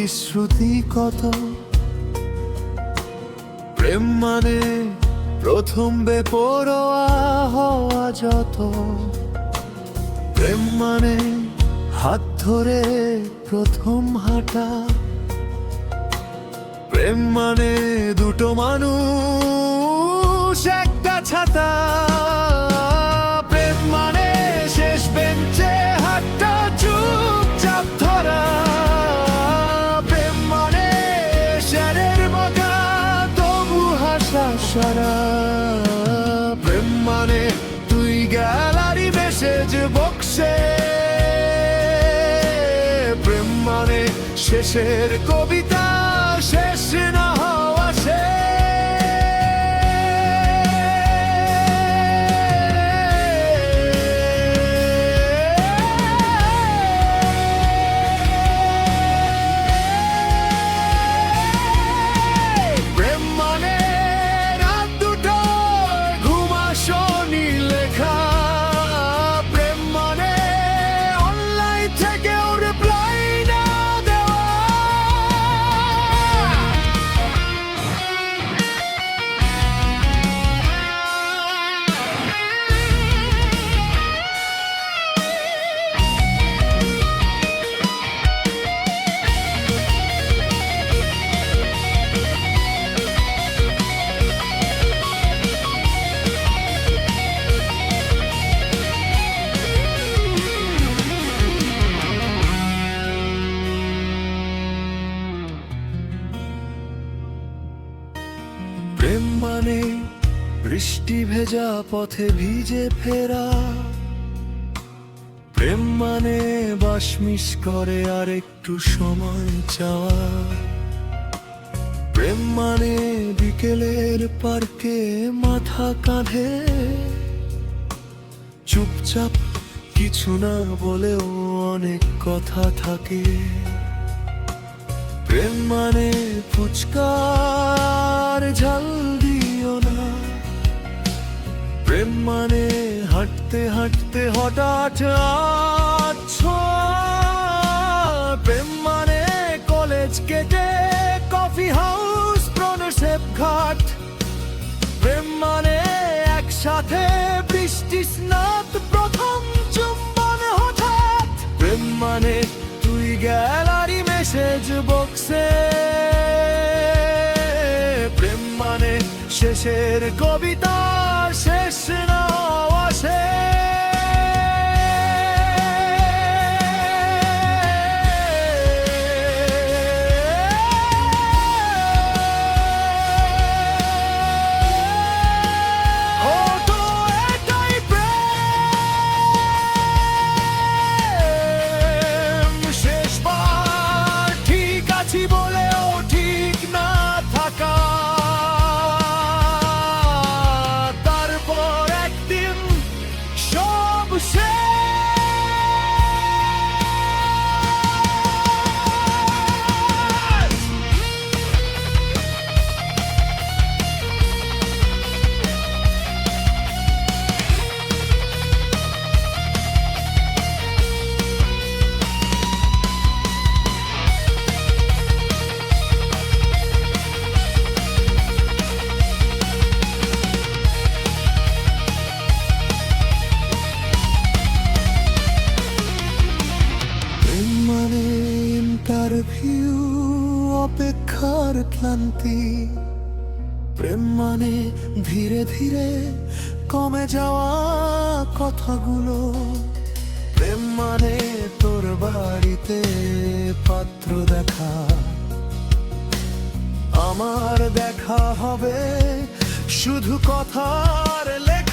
প্রতিশ্রুতি কত। প্রেম মানে প্রথম বেপরোয়া হওয়া যত। প্রেম মানে হাত ধরে প্রথম হাঁটা। প্রেম মানে দুটো মানুষ একটা ছাতা। প্রেম মানে শেষ বেঞ্চে হাতটা চুপচাপ ধরা। প্রেম মানে শেরের মতো তবু হাসা সারা। প্রেম মানে তুই গ্যালারি মেসেজ বক্সে। প্রেম মানে শেষের কবিতা শেষ না হওয়া সে। প্রেম মানে রাত দুটোয় ঘুম আসনি লেখা। প্রেম মানে অনলাইন থেকেও রিপ্লাই না দেওয়া। প্রেম মানে বৃষ্টি ভেজা পথে ভিজে ফেরা। প্রেম মানে বাস মিস করে আর একটু সময় চাওয়া। প্রেম মানে বিকেলের পার্কে মাথা কাঁধে চুপচাপ কিছু না বলেও অনেক কথা থাকে। প্রেম মানে ফুচকার ঝাল দিও না। প্রেম মানে হাঁটতে হাঁটতে হঠাৎ আচ্ছা। প্রেম মানে কলেজ কেটে কফি হাউস প্রণসেপ ঘাট। প্রেম মানে একসাথে বৃষ্টি স্নাত প্রথম চুম্বন হঠাৎ। প্রেম মানে তুই গ্যালারি মেসেজ বক্সে। প্রেম মানে শেষের কবিতা শেষ না হওয়া সে। বলেও ঠিক না থাকা। তারপর একদিন সব শেষ। ইন্টারভিউ অপেক্ষার ক্লান্তি। প্রেম মানে ধীরে ধীরে কমে যাওয়া কথাগুলো। প্রেম মানে তোর বাড়িতে পাত্র দেখা। আমার দেখা হবে শুধু কথার লেখা।